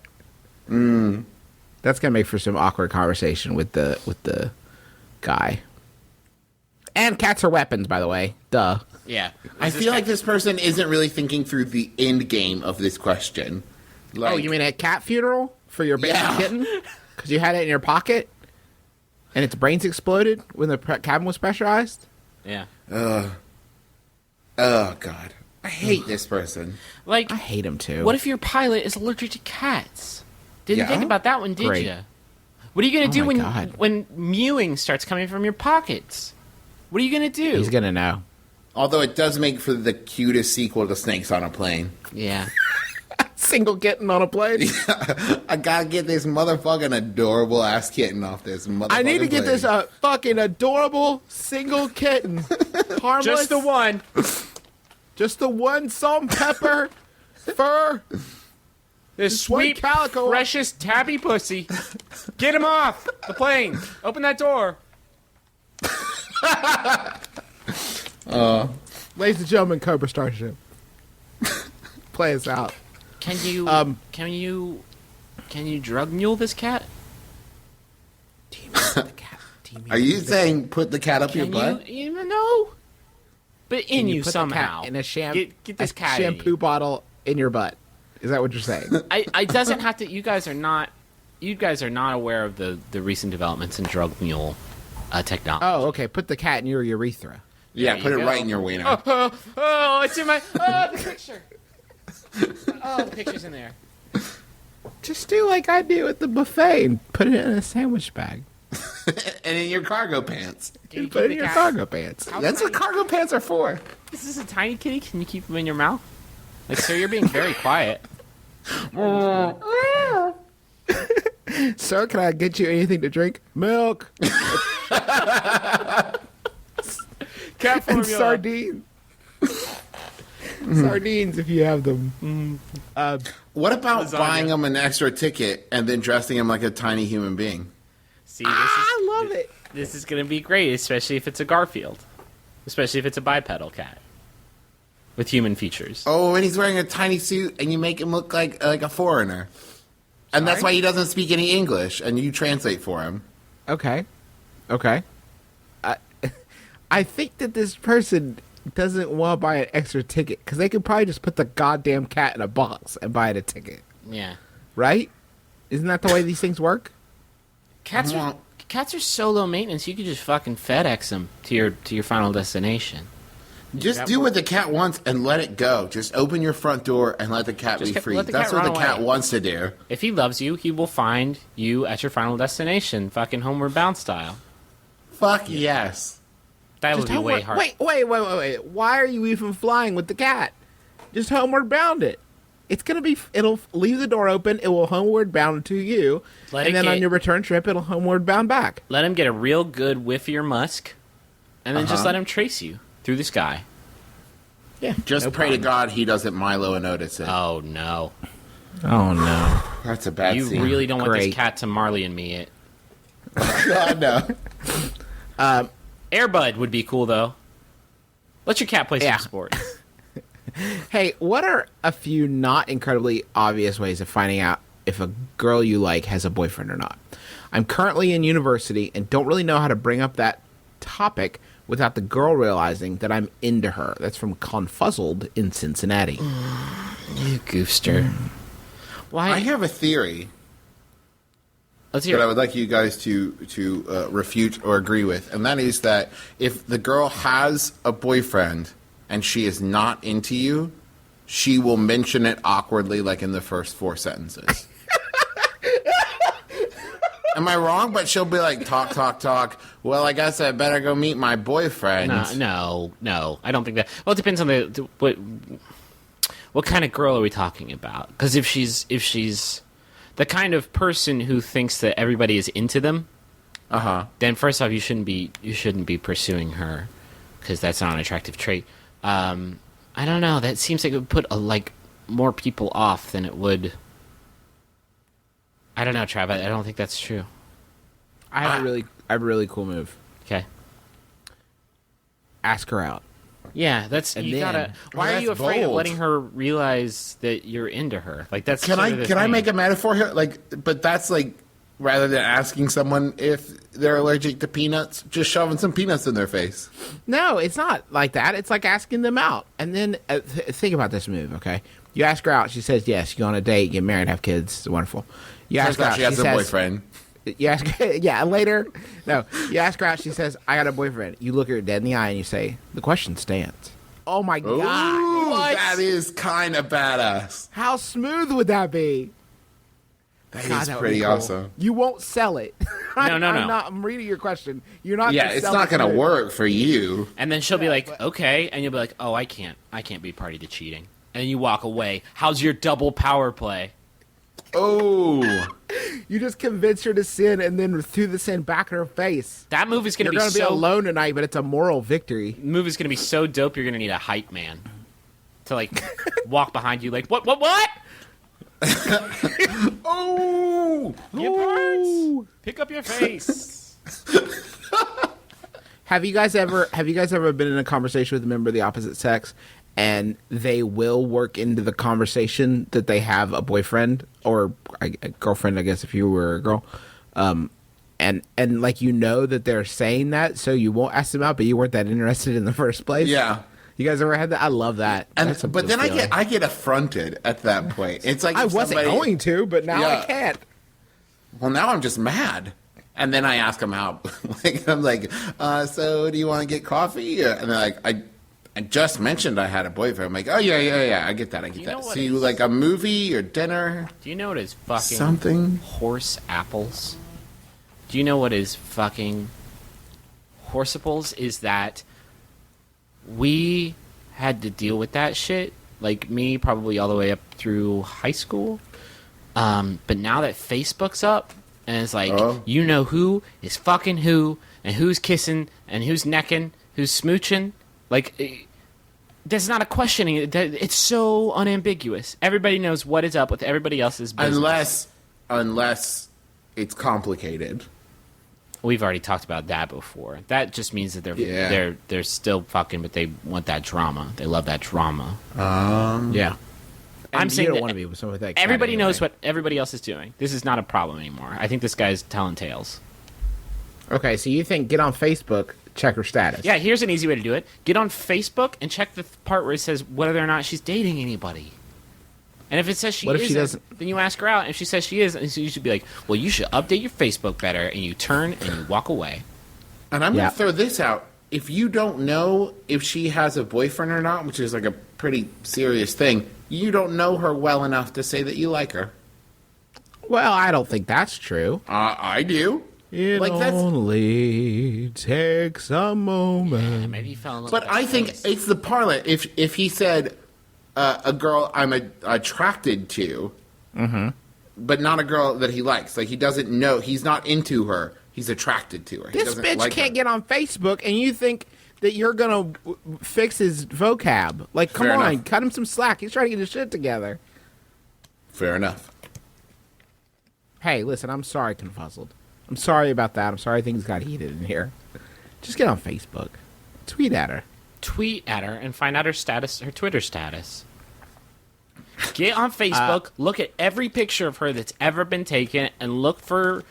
That's gonna make for some awkward conversation with the guy. And cats are weapons, by the way. Duh. Yeah. I feel like this person isn't really thinking through the end game of this question. Like, Oh, you mean a cat funeral for your baby Yeah. kitten? Because you had it in your pocket, and its brains exploded when the cabin was pressurized? Yeah. Oh, God. I hate this person. Like, I hate him too. what if your pilot is allergic to cats? Didn't Yeah? think about that one, did Great. you? What are you going to Oh do my God. when mewing starts coming from your pockets? What are you going to do? He's gonna know. Although it does make for the cutest sequel to Snakes on a Plane. Yeah. Single kitten on a plane. I gotta get this motherfucking adorable ass kitten off this motherfucking I need to get plane. this fucking adorable single kitten. Harmless. Just the one. Just the one salt and pepper fur. This one sweet, calico. precious tabby pussy. Get him off the plane. Open that door. Ladies and gentlemen, Cobra Starship. Play us out. Can you drug mule this cat? Are you saying put the cat up your Can butt? you know? But in you put the somehow. cat in a Get this cat in shampoo you. bottle in your butt? Is that what you're saying? I doesn't have to. You guys are not aware of the recent developments in drug mule technology. Oh, okay. Put the cat in your urethra. Yeah, There put you it go. right in your wiener. Oh, it's in my the picture. Oh, the picture's in there. Just do like I do at the buffet and put it in a sandwich bag. And in your cargo pants. Can you Put it keep in the your cat- cargo pants. That's what cargo pants are for. Is this a tiny kitty? Can you keep them in your mouth? Like, sir, you're being very quiet. Sir, can I get you anything to drink? Milk Cat and sardines. Sardines if you have them. What about buying him an extra ticket and then dressing him like a tiny human being? See, I love it. This is going to be great, especially if it's a Garfield. Especially if it's a bipedal cat. With human features. Oh, and he's wearing a tiny suit, and you make him look like a foreigner. And that's why he doesn't speak any English, and you translate for him. Okay. I think that this person doesn't want to buy an extra ticket because they could probably just put the goddamn cat in a box and buy it a ticket, Yeah. right? Isn't that the way these things work? Cats are so low maintenance, you could just fucking FedEx them to your final destination. Just do what the cat wants and let it go. Just open your front door and let the cat Just be free. let the That's cat what the run cat away. wants to do. If he loves you, he will find you at your final destination, fucking Homeward Bound style. Fuck yes. That would Just be way homeward- hard. Wait. Why are you even flying with the cat? Just homeward bound it. It'll leave the door open. It will homeward bound to you. Let and it then on get- your return trip, it'll homeward bound back. Let him get a real good whiff of your musk, and then just let him trace you through the sky. Yeah. Just no pray problem. to God he doesn't Milo and Otis it. Oh no! Oh, no. That's a bad You scene. really don't want this Great. cat to Marley and me it. God, no. Airbud would be cool though. Let your cat play Yeah. some sports. Hey, what are a few not incredibly obvious ways of finding out if a girl you like has a boyfriend or not? I'm currently in university and don't really know how to bring up that topic without the girl realizing that I'm into her. That's from Confuzzled in Cincinnati. You goofster. Why? I have a theory Let's hear that I it. would like you guys to refute or agree with, and that is that if the girl has a boyfriend and she is not into you, she will mention it awkwardly, like in the first 4 sentences. Am I wrong? But she'll be like, talk. Well, I guess I better go meet my boyfriend. No. I don't think that. Well, it depends on what kind of girl are we talking about? Because if she's the kind of person who thinks that everybody is into them, then first off, you shouldn't be pursuing her because that's not an attractive trait. I don't know. That seems like it would put more people off than it would. I don't know, Trav. I don't think that's true. I have a really cool move. Okay. Ask her out. Yeah, that's And you then- gotta. Why Oh, are you that's afraid of bold. letting her realize that you're into her? Like that's. Can sort of the I thing. make a metaphor here? But that's like rather than asking someone if they're allergic to peanuts, just shoving some peanuts in their face. No, it's not like that. It's like asking them out. And then think about this move, okay? You ask her out. She says yes. You go on a date, get married, have kids. It's wonderful. You ask Turns her out out. she has a says, boyfriend. You ask, yeah, and later, no. You ask her out. She says, "I got a boyfriend." You look her dead in the eye and you say, "The question stands." Oh my Ooh, god! What? that is kind of badass. How smooth would that be? That God, is that would pretty be cool. awesome. You won't sell it. No, no. I'm reading your question. You're not. Yeah, gonna it's sell not it going to good. work for you. And then she'll be like, but- okay. And you'll be like, oh, I can't be party to cheating. And you walk away. How's your double power play? Oh, You just convince her to sin, and then threw the sin back in her face. That move is going You're to be going to be so alone tonight, but it's a moral victory. move is going to be so dope. You're going to need a hype man to like walk behind you, like what? oh! Get parts. Pick up your face. Have you guys ever been in a conversation with a member of the opposite sex, and they will work into the conversation that they have a boyfriend or a girlfriend, I guess if you were a girl, and like you know that they're saying that, so you won't ask them out, but you weren't that interested in the first place. Yeah. You guys ever had that? I love that. That's a But blue then feeling. I get affronted at that point. It's like I if wasn't somebody- going to, but now Yeah. I can't. Well, now I'm just mad. And then I ask them out. I'm like, so do you want to get coffee? And they're like, I just mentioned I had a boyfriend. I'm like, oh, yeah, I get that. you know that. what So you is- like a movie or dinner? Do you know what is fucking Something? horse apples? Do you know what is fucking horseapples? Is that we had to deal with that shit, like me, probably all the way up through high school. But now that Facebook's up, and it's like, Oh. you know who is fucking who, and who's kissing, and who's necking, who's smooching, like, there's not a questioning. It's so unambiguous. Everybody knows what is up with everybody else's business. Unless it's complicated. We've already talked about that before. That just means that Yeah. they're still fucking, but they want that drama. They love that drama. Yeah. I'm And saying you don't that want to be with someone with that. cat everybody anyway. knows what everybody else is doing. This is not a problem anymore. I think this guy's telling tales. Okay, so you think get on Facebook, check her status. Yeah, here's an easy way to do it. Get on Facebook and check the part where it says whether or not she's dating anybody. And if it says she What if isn't, she doesn't? then you ask her out. And if she says she is, and so you should be like, well, you should update your Facebook better. And you turn and you walk away. And I'm Yeah. going to throw this out. If you don't know if she has a boyfriend or not, which is like a pretty serious thing, you don't know her well enough to say that you like her. Well, I don't think that's true. I do. It Like, that's- only takes a moment. Maybe you fell in love But with I that think face. it's the parlor. If he said a girl I'm attracted to, but not a girl that he likes, like he doesn't know, he's not into her, he's attracted to her. He This doesn't bitch like can't her. get on Facebook, and you think that you're gonna fix his vocab? Like, come Fair on, enough. cut him some slack. He's trying to get his shit together. Fair enough. Hey, listen, I'm sorry, Confuzzled. I'm sorry about that. I'm sorry things got heated in here. Just get on Facebook. Tweet at her. Tweet at her and find out her status, her Twitter status. Get on Facebook, look at every picture of her that's ever been taken, and look for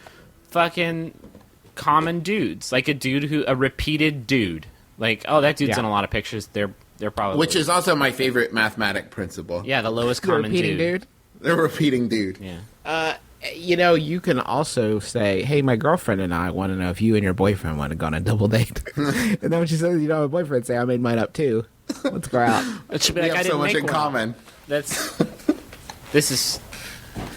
fucking common dudes, like a repeated dude. Like, oh, that dude's Yeah. in a lot of pictures. They're probably Which is also my favorite mathematic principle. yeah, the lowest The common repeating dude. The repeating dude. Yeah. You know, you can also say, hey, my girlfriend and I want to know if you and your boyfriend want to go on a double date. And then when she says you don't have a boyfriend, say, I made mine up too. Let's go out. It should be We like, I have didn't so much make in one. common. That's this is.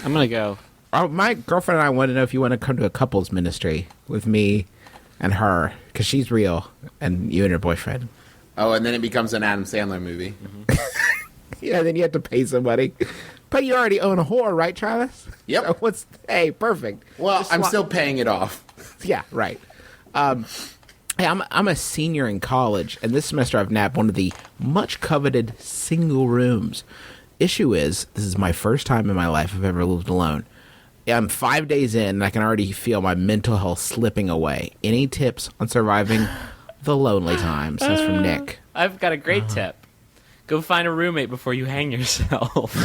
I'm gonna go. Oh, my girlfriend and I want to know if you want to come to a couples ministry with me and her, because she's real, and you and your boyfriend. Oh, and then it becomes an Adam Sandler movie. Yeah, then you have to pay somebody. But you already own a whore, right, Travis? Yep. So hey, perfect. Well, Just I'm swap- still paying it off. Yeah, right. Hey, I'm a senior in college, and this semester I've nabbed one of the much coveted single rooms. Issue is, this is my first time in my life I've ever lived alone. I'm 5 days in, and I can already feel my mental health slipping away. Any tips on surviving the lonely times? That's from Nick. I've got a great tip. Go find a roommate before you hang yourself.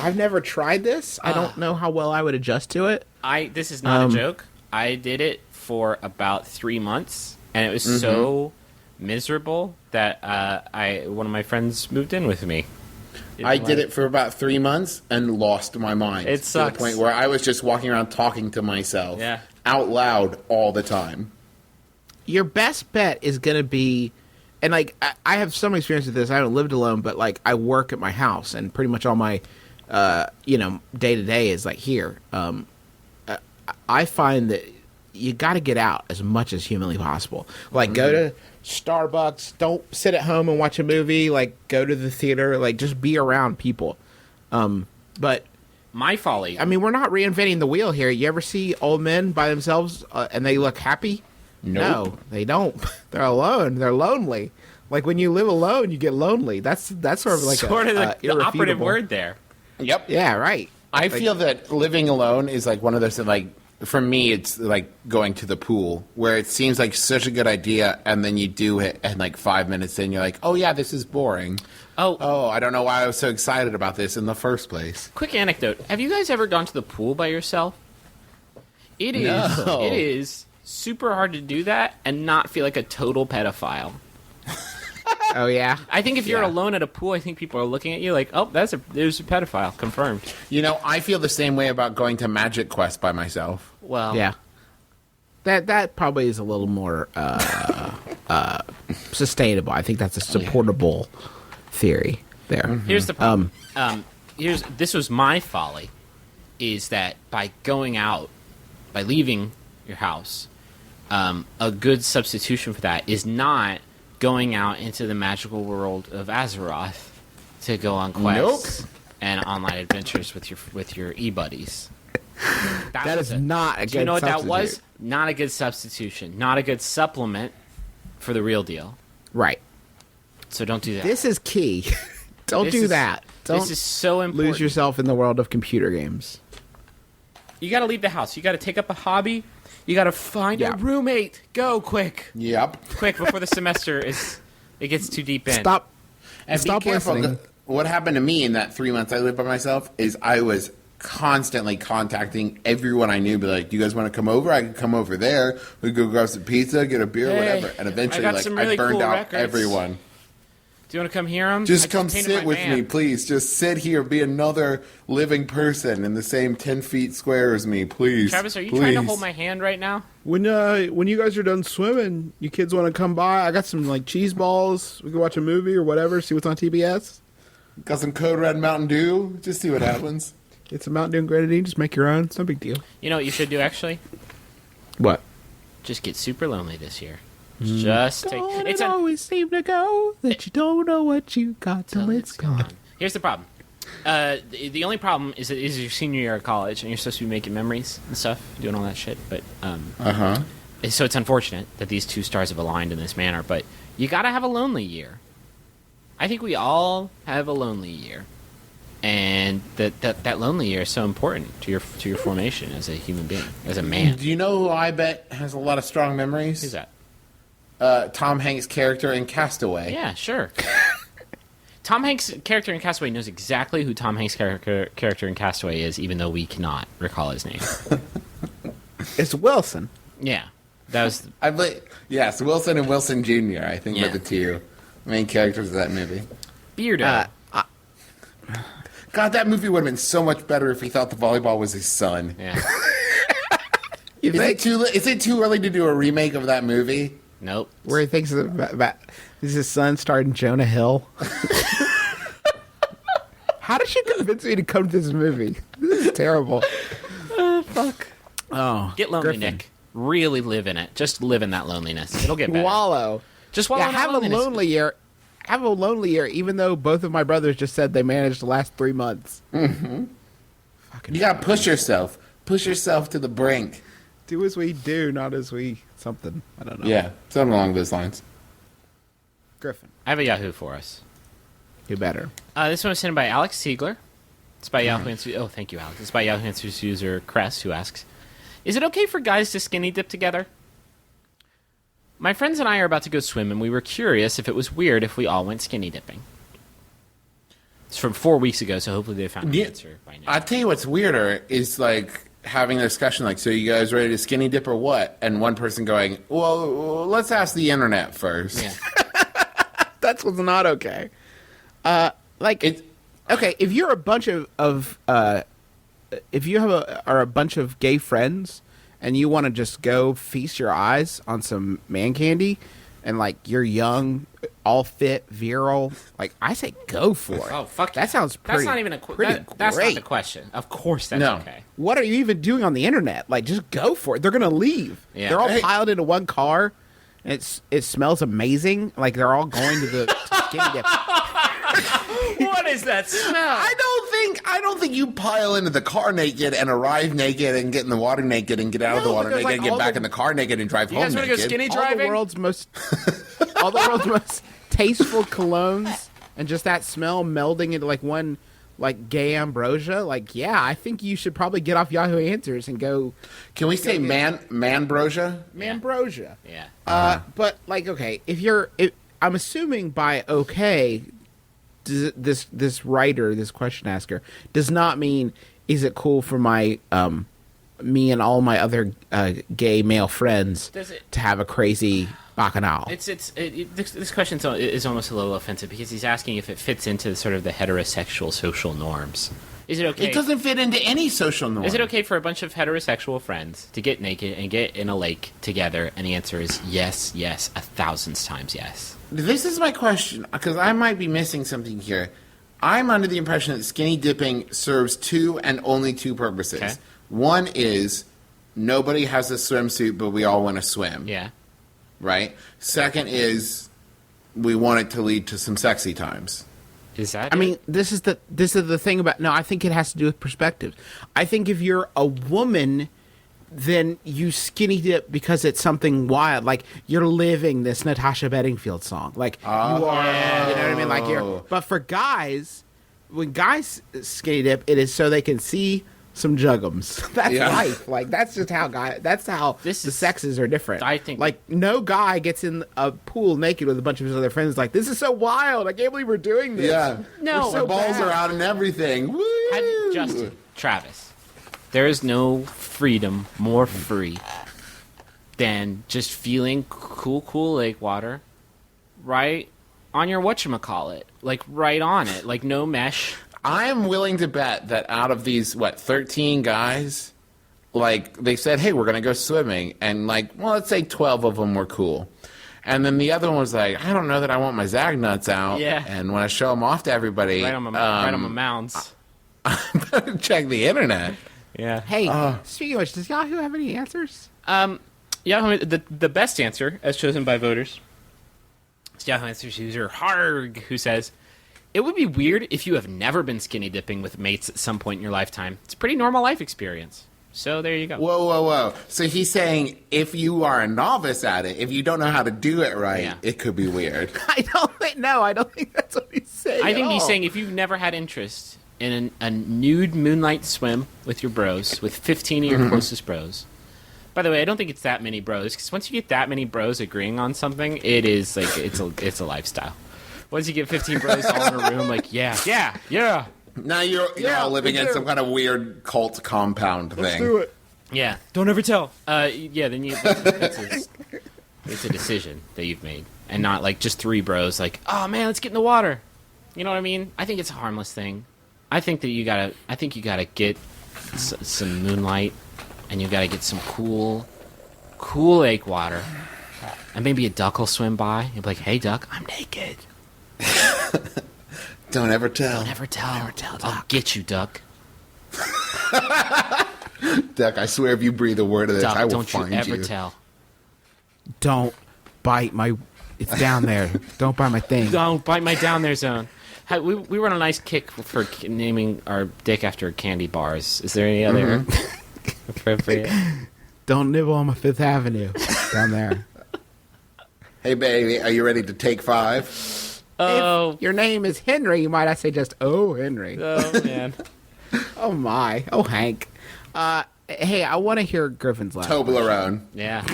I've never tried this. I don't know how well I would adjust to it. This is not a joke. I did it for about 3 months, and it was so miserable that one of my friends moved in with me. I did it for about 3 months and lost my mind. It to sucks. the point where I was just walking around talking to myself Yeah. out loud all the time. Your best bet is going to be, and like I have some experience with this. I haven't lived alone, but like I work at my house, and pretty much all my day to day is like here. I find that you got to get out as much as humanly possible. Like, go to Starbucks. Don't sit at home and watch a movie. Like, go to the theater. Like, just be around people. But My folly. I mean, we're not reinventing the wheel here. You ever see old men by themselves and they look happy? Nope. No, they don't. They're alone. They're lonely. Like, when you live alone, you get lonely. That's sort of like sort of the operative irrefutable word there. Yep. Yeah, right. I feel that living alone is like one of those, like, for me, it's like going to the pool, where it seems like such a good idea, and then you do it, and like 5 minutes in, you're like, oh yeah, this is boring. Oh, I don't know why I was so excited about this in the first place. Quick anecdote. Have you guys ever gone to the pool by yourself? It is super hard to do that and not feel like a total pedophile. Oh, yeah? I think if you're Yeah. alone at a pool, I think people are looking at you like, oh, there's a pedophile, confirmed. You know, I feel the same way about going to Magic Quest by myself. Well, Yeah. That probably is a little more sustainable. I think that's a supportable theory there. Here's the problem. This was my folly, is that by going out, by leaving your house, a good substitution for that is not going out into the magical world of Azeroth to go on quests and online adventures with your e-buddies. That is not a good Do you know what that substitute. was? Not a good substitution. Not a good supplement for the real deal. Right. So don't do that. This is key. Don't This do is- that. Don't This is so important. lose yourself in the world of computer games. You got to leave the house. You got to take up a hobby. You got to find Yeah. a roommate. Go quick, Yep. quick before the semester it gets too deep in. Stop. And Stop be careful. listening. What happened to me in that 3 months I lived by myself is I was constantly contacting everyone I knew, be like, "Do you guys want to come over? I can come over there. We could go grab some pizza, get a beer, Hey, whatever." And eventually, I got like, some I really burned cool out records. everyone. Do you want to come hear them? Just come sit with me, please. Just sit here, be another living person in the same 10 feet square as me, please. Travis, are you please. trying to hold my hand right now? When you guys are done swimming, you kids want to come by? I got some like cheese balls. We can watch a movie or whatever. See what's on TBS. Got some Code Red Mountain Dew? Just see what happens. Get some Mountain Dew and grenadine. Just make your own. It's no big deal. You know what you should do, actually? What? Just get super lonely this year. Just take... Don't It's it an, always seem to go that you don't know what you got till it's gone. Here's the problem. The only problem is your senior year of college, and you're supposed to be making memories and stuff, doing all that shit. But so it's unfortunate that these two stars have aligned in this manner. But you got to have a lonely year. I think we all have a lonely year, and that lonely year is so important to your formation as a human being, as a man. Do you know who I bet has a lot of strong memories? Who's that? Tom Hanks' character in Castaway. Yeah, sure. Tom Hanks' character in Castaway knows exactly who Tom Hanks' character in Castaway is, even though we cannot recall his name. It's Wilson. Yeah, that was. I believe, yes, Wilson and Wilson Jr., I think, Yeah. were the two main characters of that movie. Beardo. God, that movie would have been so much better if he thought the volleyball was his son. Yeah. You think? Is it too early to do a remake of that movie? Nope. Where he thinks about is his son starring Jonah Hill? How did you convince me to come to this movie? This is terrible. Fuck. Oh, Get lonely, Griffin. Nick. Really live in it. Just live in that loneliness. It'll get better. Wallow. Just wallow Yeah, in that have a loneliness. lonely year. Have a lonely year, even though both of my brothers just said they managed the last 3 months. You gotta push yourself. Push yourself to the brink. Do as we do, not as we something. I don't know. Yeah, something along those lines. Griffin. I have a Yahoo for us. Do better. This one was sent by Alex Siegler. It's by Yahoo Answers. Oh, thank you, Alex. It's by Yahoo Answers user Cress, who asks, "Is it okay for guys to skinny dip together? My friends and I are about to go swim, and we were curious if it was weird if we all went skinny dipping." It's from 4 weeks ago, so hopefully they found an answer by now. I'll tell you what's weirder is like having a discussion like, so you guys ready to skinny dip or what? And one person going, well, let's ask the internet first. Yeah. That's what's not okay. It, Okay, if you're a bunch of if you are a bunch of gay friends and you want to just go feast your eyes on some man candy and like you're young all fit, virile, like I say, go for it. Oh, fuck that yeah. sounds pretty. That's not even that's not great. the question. Of course that's No. okay. What are you even doing on the internet? Like, just go for it. They're gonna leave. Yeah. They're all Hey. piled into one car. And it smells amazing. Like they're all going to the to Skinny Dip. What is that smell? I don't think you pile into the car naked and arrive naked and get in the water naked and get out of the No, water because, naked like, and get all back the- in the car naked and drive You home guys want to naked. go skinny All driving? the world's most tasteful colognes and just that smell melding into like one like gay ambrosia. Like, yeah, I think you should probably get off Yahoo Answers and go Can we say manbrosia? Ambrosia. Yeah. But like, okay, I'm assuming by okay, this writer, this question asker, does not mean is it cool for my me and all my other gay male friends Does it- to have a crazy bacchanal? This question is almost a little offensive because he's asking if it fits into sort of the heterosexual social norms. Is it okay? It doesn't fit into any social norm. Is it okay for a bunch of heterosexual friends to get naked and get in a lake together? And the answer is yes, 1,000 times yes. This is my question, because I might be missing something here. I'm under the impression that skinny dipping serves two and only two purposes. Okay. One is nobody has a swimsuit, but we all want to swim. Yeah. Right? Second is we want it to lead to some sexy times. Is that? I it? mean, this is the thing about no. I think it has to do with perspective. I think if you're a woman, then you skinny dip because it's something wild. Like you're living this Natasha Bedingfield song. Like you are. You know what I mean? Like you're. But for guys, when guys skinny dip, it is so they can see some juggums. That's Yeah. life. Like that's just how That's how the sexes are different. I think- like no guy gets in a pool naked with a bunch of his other friends. Like this is so wild. I can't believe we're doing this. Yeah. No. The so balls bad. are out and everything. Woo! Justin, Travis, there is no freedom more free than just feeling cool lake water right on your whatchamacallit. Like right on it. Like no mesh. I am willing to bet that out of these, 13 guys, like, they said, hey, we're going to go swimming. And, like, well, let's say 12 of them were cool. And then the other one was like, I don't know that I want my Zag nuts out. Yeah. And when I show them off to everybody, Right on my mounds. I better check the internet. Yeah. Hey, speaking of which, does Yahoo have any answers? Yahoo, the best answer, as chosen by voters, is Yahoo Answers user Harg, who says, it would be weird if you have never been skinny dipping with mates at some point in your lifetime. It's a pretty normal life experience. So there you go. Whoa. So he's saying if you are a novice at it, if you don't know how to do it right, Yeah. it could be weird. I don't think that's what he's saying. I think at he's all. saying if you've never had interest in a nude moonlight swim with your bros, with 15 of your closest bros. By the way, I don't think it's that many bros, because once you get that many bros agreeing on something, it is like it's a lifestyle. Once you get 15 bros all in a room, like yeah. Now you're all living in some kind of weird cult compound thing. do it. Yeah, don't ever tell. Yeah, then it's a decision that you've made, and not like just three bros. Like, oh man, let's get in the water. You know what I mean? I think it's a harmless thing. I think you gotta get some moonlight, and you gotta get some cool lake water, and maybe a duck will swim by. You'll be like, hey duck, I'm naked. Don't ever tell. Never tell, I'll get you, duck. Duck, I swear if you breathe a word of this, Duck, I will don't you find ever tell. Don't bite my. It's down there. Don't bite my thing. Don't bite my down there zone. We were on a nice kick for naming our dick after candy bars. Is there any other appropriate? Don't nibble on my Fifth Avenue. Down there. Hey, baby, are you ready to take 5? Oh, If your name is Henry, you might I say just Henry. oh man. Oh my. Oh Hank. Hey, I want to hear Griffin's laugh. Toblerone. Yeah.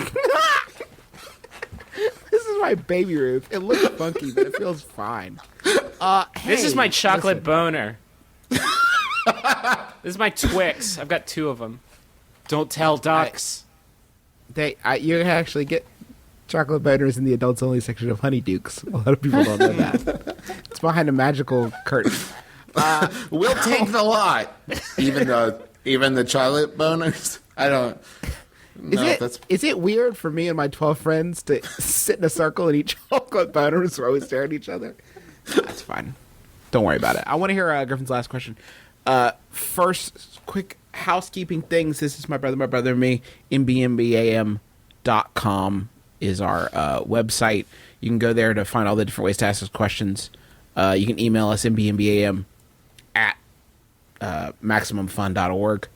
This is my baby Ruth. It looks funky, but it feels fine. This is Hey, my chocolate listen. boner. This is my Twix. I've got 2 of them. Don't tell ducks. You can actually get chocolate boners in the adults only section of Honeydukes. A lot of people don't know that. It's behind a magical curtain. We'll take the lot. Even the chocolate boners. I don't. Is it weird for me and my 12 friends to sit in a circle and eat chocolate boners while we stare at each other? That's fine. Don't worry about it. I want to hear Griffin's last question. First, quick housekeeping things. This is my brother and me. MBMBaM.com is our website. You can go there to find all the different ways to ask us questions. You can email us MBMBaM at MaximumFun.org.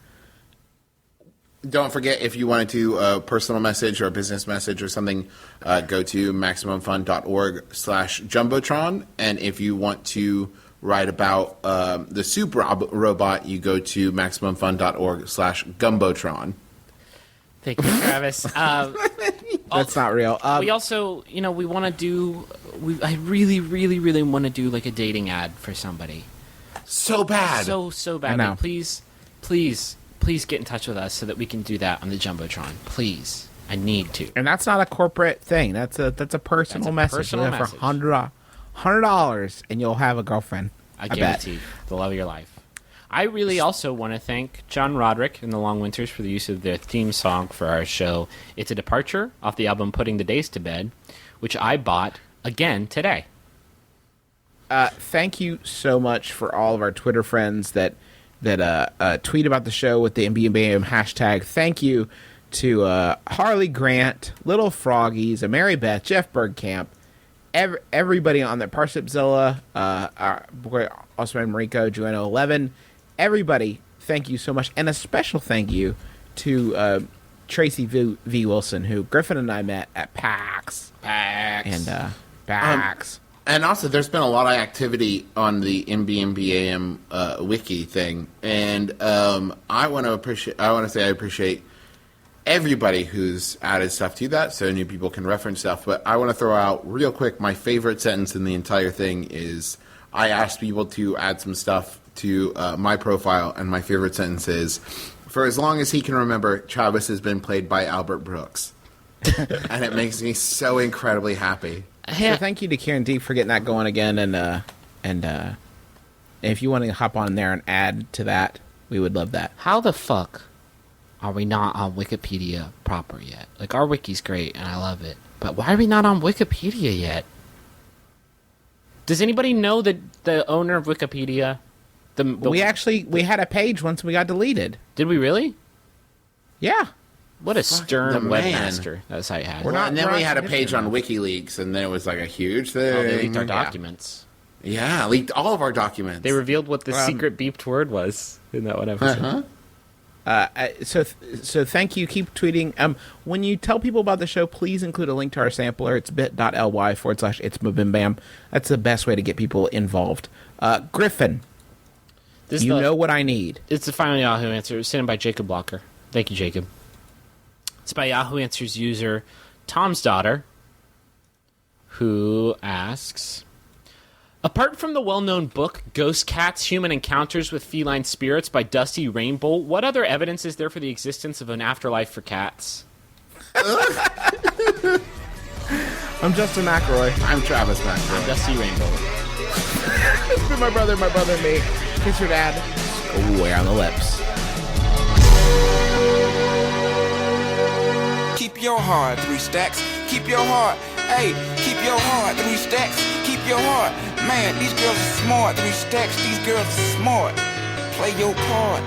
Don't forget, if you wanted to a personal message or a business message or something, go to MaximumFun.org/Jumbotron. And if you want to write about the soup robot, you go to MaximumFun.org/Gumbotron. Thank you, Travis. That's not real. We also, we want to do. I really, really, really want to do like a dating ad for somebody. So bad. So bad. Like, please get in touch with us so that we can do that on the Jumbotron. Please, I need to. And that's not a corporate thing. That's a personal message. Personal For message. $100, and you'll have a girlfriend. I guarantee you, the love of your life. I really also want to thank John Roderick and the Long Winters for the use of their theme song for our show. It's a departure off the album Putting the Days to Bed, which I bought again today. Thank you so much for all of our Twitter friends that tweet about the show with the MBMBaM hashtag. Thank you to Harley Grant, Little Froggies, Mary Beth, Jeff Bergkamp, everybody on the Parsnipzilla, our boy Osman Mariko, Joanna 11. Everybody, thank you so much. And a special thank you to Tracy V. Wilson, who Griffin and I met at PAX. And PAX. And also, there's been a lot of activity on the MBMBaM wiki thing, and I want to say I appreciate everybody who's added stuff to that, so new people can reference stuff. But I want to throw out real quick my favorite sentence in the entire thing is I asked people to add some stuff to my profile, and my favorite sentence is, "For as long as he can remember, Travis has been played by Albert Brooks," and it makes me so incredibly happy. So thank you to Kieran D for getting that going again, and if you want to hop on there and add to that, we would love that. How the fuck are we not on Wikipedia proper yet? Like, our wiki's great and I love it, but why are we not on Wikipedia yet? Does anybody know the owner of Wikipedia? We had a page once we got deleted. Did we really? Yeah. What a stern the man. webmaster that site had. And then we had a page on WikiLeaks, and then it was like a huge thing. Oh, they leaked our documents. Yeah, leaked all of our documents. They revealed what the secret beeped word was in that one episode. So thank you. Keep tweeting. When you tell people about the show, please include a link to our sampler. It's bit.ly/itsmabim. That's the best way to get people involved. Griffin, know what I need. It's the final Yahoo answer. It was sent in by Jacob Blocker. Thank you, Jacob. It's by Yahoo Answers user Tom's Daughter, who asks, apart from the well-known book Ghost Cats, Human Encounters with Feline Spirits by Dusty Rainbow, what other evidence is there for the existence of an afterlife for cats? I'm Justin McElroy. I'm Travis McElroy. Dusty Rainbow. It's been my brother and me. Kiss your dad. Square on the lips. Keep your heart, 3 stacks. Keep your heart. Hey, keep your heart, 3 stacks. Keep your heart. Man, these girls are smart. 3 stacks, these girls are smart. Play your part.